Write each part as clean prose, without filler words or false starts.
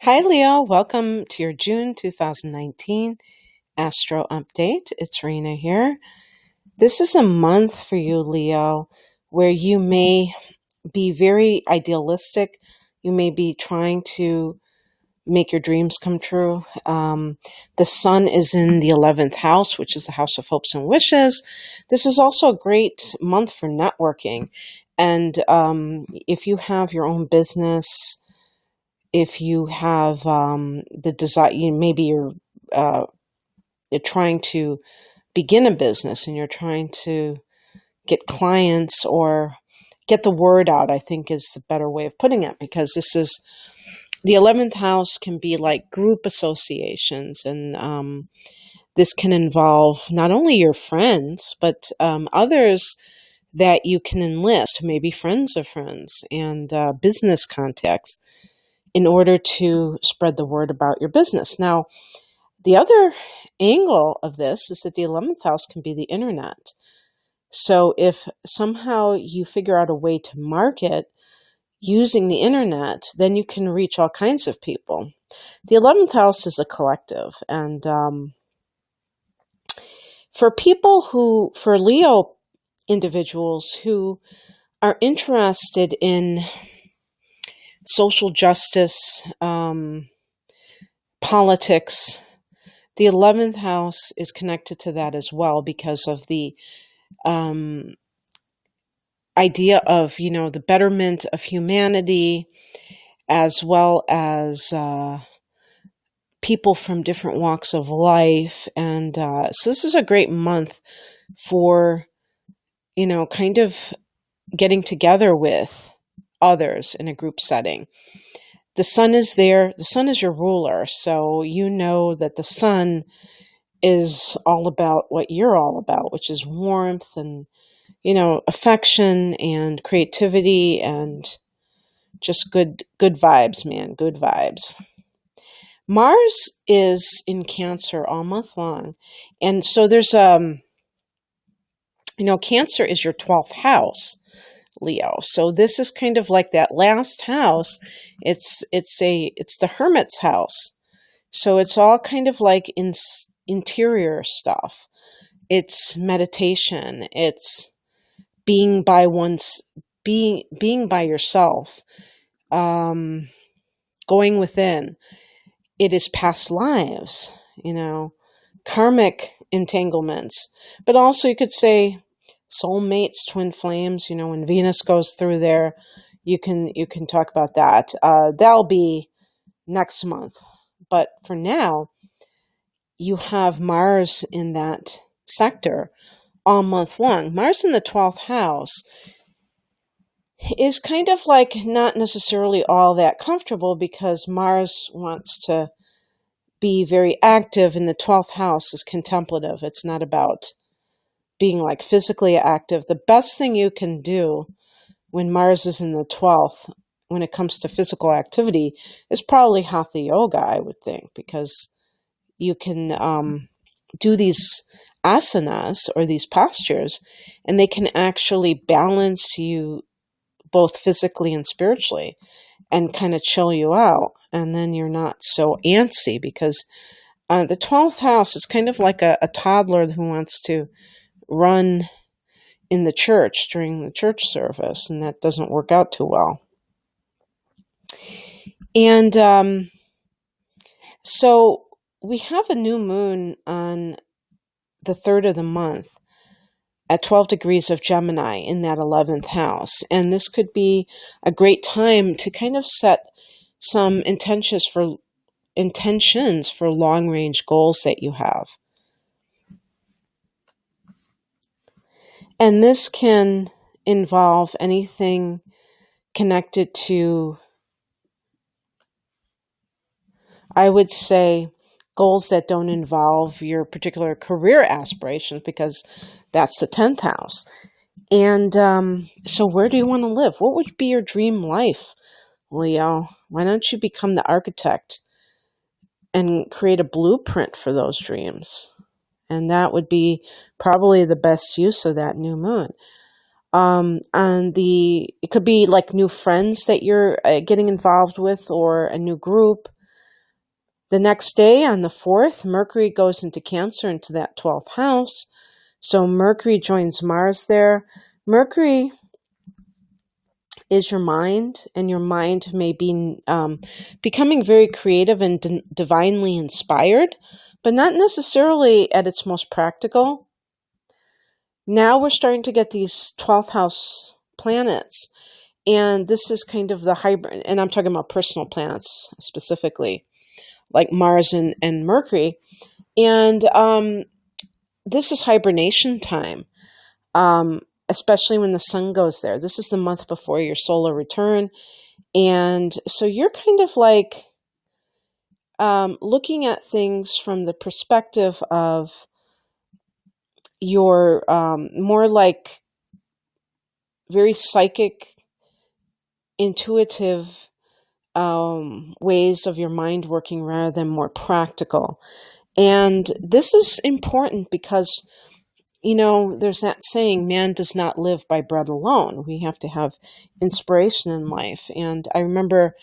Hi, Leo. Welcome to your June 2019 Astro Update. It's Rena here. This is a month for you, Leo, where you may be very idealistic. You may be trying to make your dreams come true. The sun is in the 11th house, which is the house of hopes and wishes. This is also a great month for networking. And if you have your own business, if you have the desire, maybe you're trying to begin a business and you're trying to get clients or get the word out, I think is the better way of putting it, because this is the 11th house can be like group associations, and this can involve not only your friends, but others that you can enlist, maybe friends of friends and business contacts, in order to spread the word about your business. Now, the other angle of this is that the 11th house can be the internet. So if somehow you figure out a way to market using the internet, then you can reach all kinds of people. The 11th house is a collective. And for Leo individuals who are interested in social justice, politics, the 11th house is connected to that as well, because of the idea of, the betterment of humanity, as well as people from different walks of life. And so this is a great month for, kind of getting together with others in a group setting. The sun is there. The sun is your ruler. So you know that the sun is all about what you're all about, which is warmth and, affection and creativity and just good vibes, man. Good vibes. Mars is in Cancer all month long. And so there's, Cancer is your 12th house, Leo. So this is kind of like that last house. It's the hermit's house. So it's all kind of like interior stuff. It's meditation. It's being by yourself, going within. It is past lives, karmic entanglements, but also you could say soulmates, twin flames. When Venus goes through there, you can talk about that. That'll be next month. But for now, you have Mars in that sector all month long. Mars in the 12th house is kind of like not necessarily all that comfortable, because Mars wants to be very active, and the 12th house is contemplative. It's not about being like physically active. The best thing you can do when Mars is in the 12th, when it comes to physical activity, is probably hatha yoga, I would think, because you can do these asanas or these postures, and they can actually balance you both physically and spiritually and kind of chill you out. And then you're not so antsy, because the 12th house is kind of like a toddler who wants to run in the church during the church service, and that doesn't work out too well. And so we have a new moon on the 3rd of the month at 12 degrees of Gemini in that 11th house. And this could be a great time to kind of set some intentions for long-range goals that you have. And this can involve anything connected to, I would say, goals that don't involve your particular career aspirations, because that's the 10th house. And so where do you want to live? What would be your dream life, Leo? Why don't you become the architect and create a blueprint for those dreams? And that would be probably the best use of that new moon. It could be like new friends that you're getting involved with, or a new group. The next day, on the 4th, Mercury goes into Cancer, into that 12th house. So Mercury joins Mars there. Mercury is your mind, and your mind may be becoming very creative and divinely inspired, but not necessarily at its most practical. Now we're starting to get these 12th house planets, and this is kind of the hybrid, and I'm talking about personal planets specifically, like Mars and Mercury. And this is hibernation time, especially when the sun goes there. This is the month before your solar return. And so you're kind of like looking at things from the perspective of your more like very psychic, intuitive ways of your mind working rather than more practical. And this is important because, there's that saying, man does not live by bread alone. We have to have inspiration in life. And I remember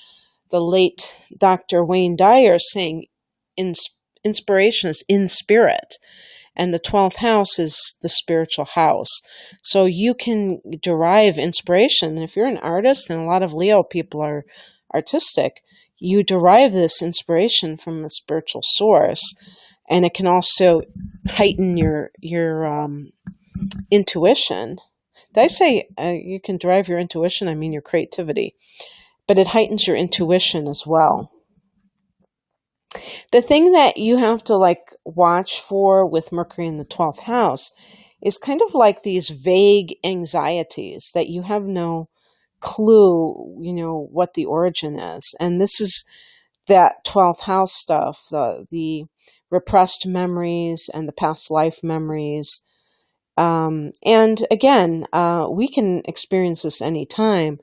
the late Dr. Wayne Dyer saying, inspiration is in spirit. And the 12th house is the spiritual house. So you can derive inspiration. And if you're an artist, and a lot of Leo people are artistic, you derive this inspiration from a spiritual source. And it can also heighten your intuition. Did I say you can derive your intuition? I mean your creativity. But it heightens your intuition as well. The thing that you have to watch for with Mercury in the 12th house is kind of like these vague anxieties that you have no clue, what the origin is. And this is that 12th house stuff, the repressed memories and the past life memories. And again, we can experience this anytime.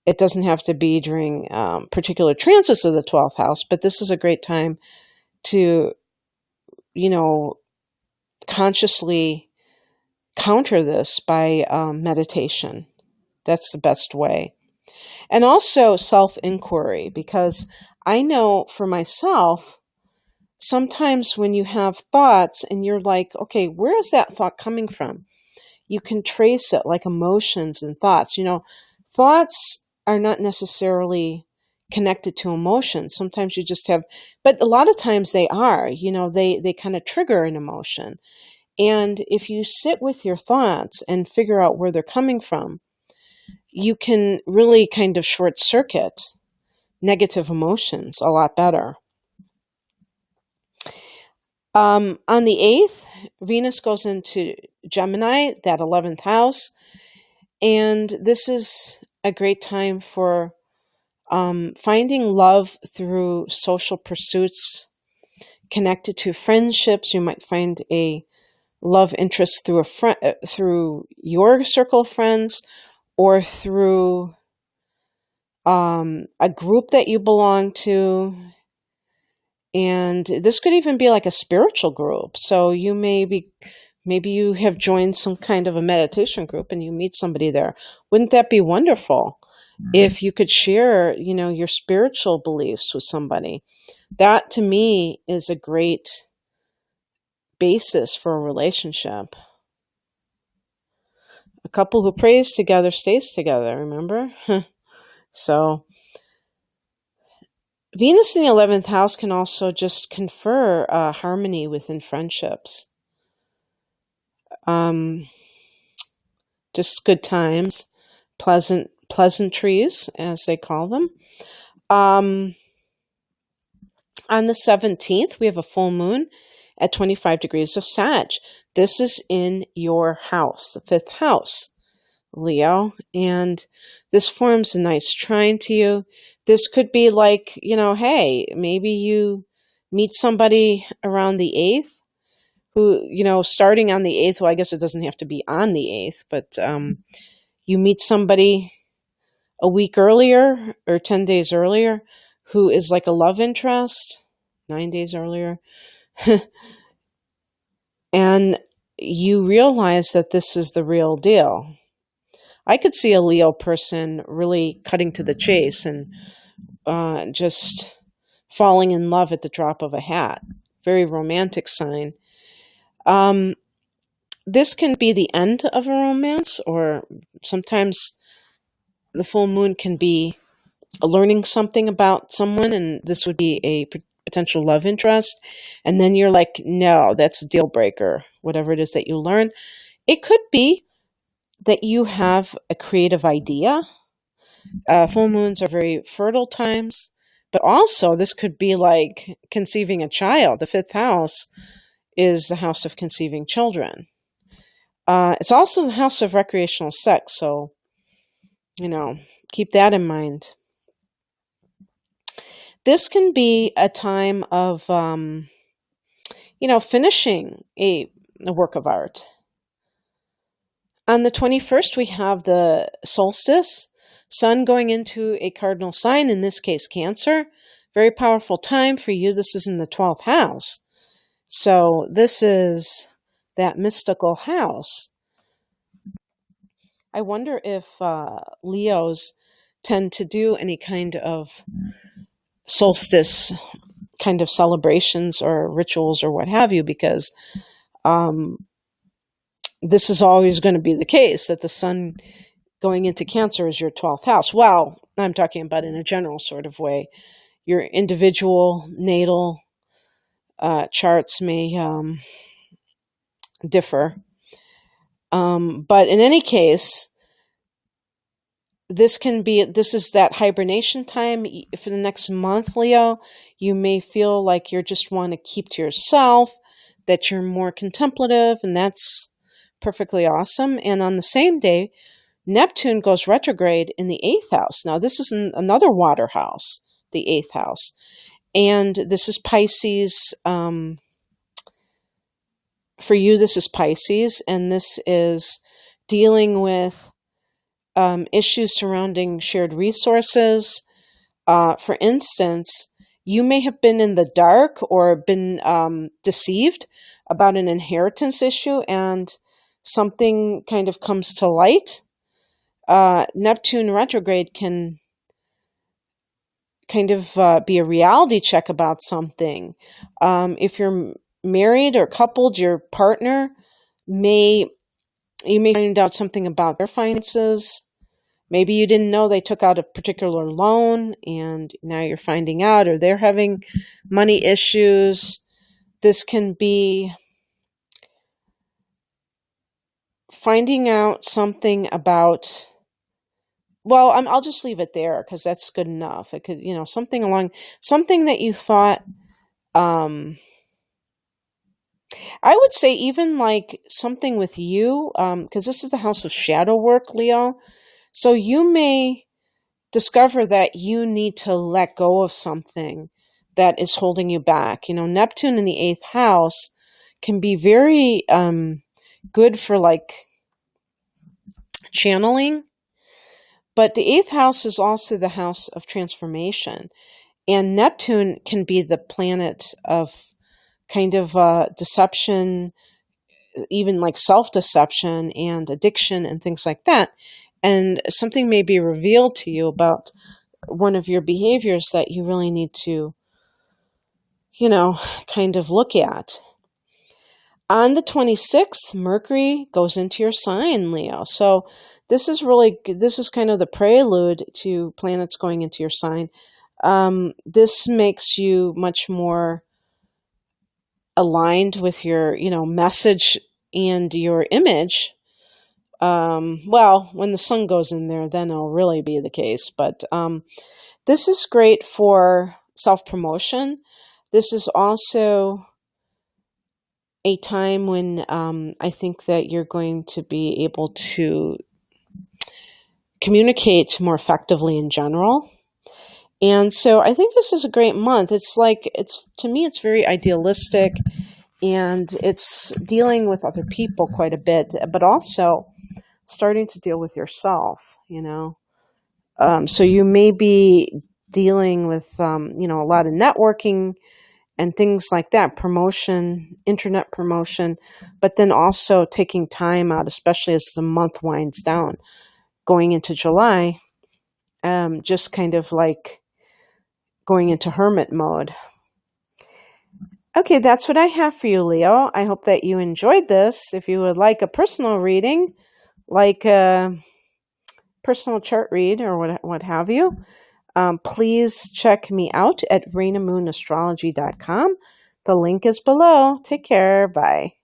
It doesn't have to be during particular transits of the 12th house, but this is a great time to, consciously counter this by meditation. That's the best way. And also self-inquiry, because I know for myself, sometimes when you have thoughts and you're like, okay, where is that thought coming from? You can trace it like emotions and thoughts. Thoughts are not necessarily connected to emotions. Sometimes you just have, but a lot of times they are, they kind of trigger an emotion. And if you sit with your thoughts and figure out where they're coming from, you can really kind of short circuit negative emotions a lot better. On the 8th, Venus goes into Gemini, that 11th house. And this is a great time for finding love through social pursuits connected to friendships. You might find a love interest through through your circle of friends, or through a group that you belong to. And this could even be like a spiritual group. So you maybe you have joined some kind of a meditation group and you meet somebody there. Wouldn't that be wonderful if you could share, your spiritual beliefs with somebody? That to me is a great basis for a relationship. A couple who prays together stays together, remember? So Venus in the 11th house can also just confer harmony within friendships. Just good times, pleasantries, as they call them. On the 17th, we have a full moon at 25 degrees of Sag. This is in your house, the 5th house, Leo, and this forms a nice trine to you. This could be like, hey, maybe you meet somebody around the 8th who, starting on the 8th, well, I guess it doesn't have to be on the 8th, but you meet somebody a week earlier or 10 days earlier who is like a love interest, 9 days earlier, and you realize that this is the real deal. I could see a Leo person really cutting to the chase and just falling in love at the drop of a hat. Very romantic sign. This can be the end of a romance, or sometimes the full moon can be learning something about someone, and this would be a potential love interest. And then you're like, no, that's a deal breaker, whatever it is that you learn. It could be that you have a creative idea. Full moons are very fertile times, but also this could be like conceiving a child. The fifth house is the house of conceiving children. It's also the house of recreational sex, so, keep that in mind. This can be a time of, finishing a work of art. On the 21st, we have the solstice, sun going into a cardinal sign, in this case, Cancer. Very powerful time for you. This is in the 12th house. So this is that mystical house. I wonder if Leos tend to do any kind of solstice kind of celebrations or rituals or what have you, because this is always going to be the case, that the sun going into Cancer is your 12th house. Well, I'm talking about in a general sort of way. Your individual natal charts may differ. But in any case, this is that hibernation time for the next month, Leo. You may feel like you just want to keep to yourself, that you're more contemplative, and that's perfectly awesome. And on the same day, Neptune goes retrograde in the 8th house. Now, this is another water house, the 8th house. And this is Pisces. For you, this is Pisces, and this is dealing with issues surrounding shared resources. For instance, you may have been in the dark or been deceived about an inheritance issue, and something kind of comes to light. Neptune retrograde can kind of be a reality check about something. If you're married or coupled, your partner you may find out something about their finances. Maybe you didn't know they took out a particular loan, and now you're finding out, or they're having money issues. This can be finding out something about, well, I'll just leave it there because that's good enough. It could, something that you thought, I would say even like something with you, because this is the house of shadow work, Leo. So you may discover that you need to let go of something that is holding you back. Neptune in the 8th house can be very good for like channeling. But the 8th house is also the house of transformation. And Neptune can be the planet of kind of deception, even like self-deception and addiction and things like that. And something may be revealed to you about one of your behaviors that you really need to, kind of look at. On the 26th, Mercury goes into your sign, Leo. So this is kind of the prelude to planets going into your sign. This makes you much more aligned with your, message and your image. Well, when the sun goes in there, then it'll really be the case. But this is great for self-promotion. This is also a time when I think that you're going to be able to communicate more effectively in general. And so I think this is a great month. To me, it's very idealistic, and it's dealing with other people quite a bit, but also starting to deal with yourself, So you may be dealing with, a lot of networking and things like that, promotion, internet promotion, but then also taking time out, especially as the month winds down, going into July, just kind of like going into hermit mode. Okay, that's what I have for you, Leo. I hope that you enjoyed this. If you would like a personal reading, like a personal chart read or what have you, please check me out at rainamoonastrology.com. The link is below. Take care. Bye.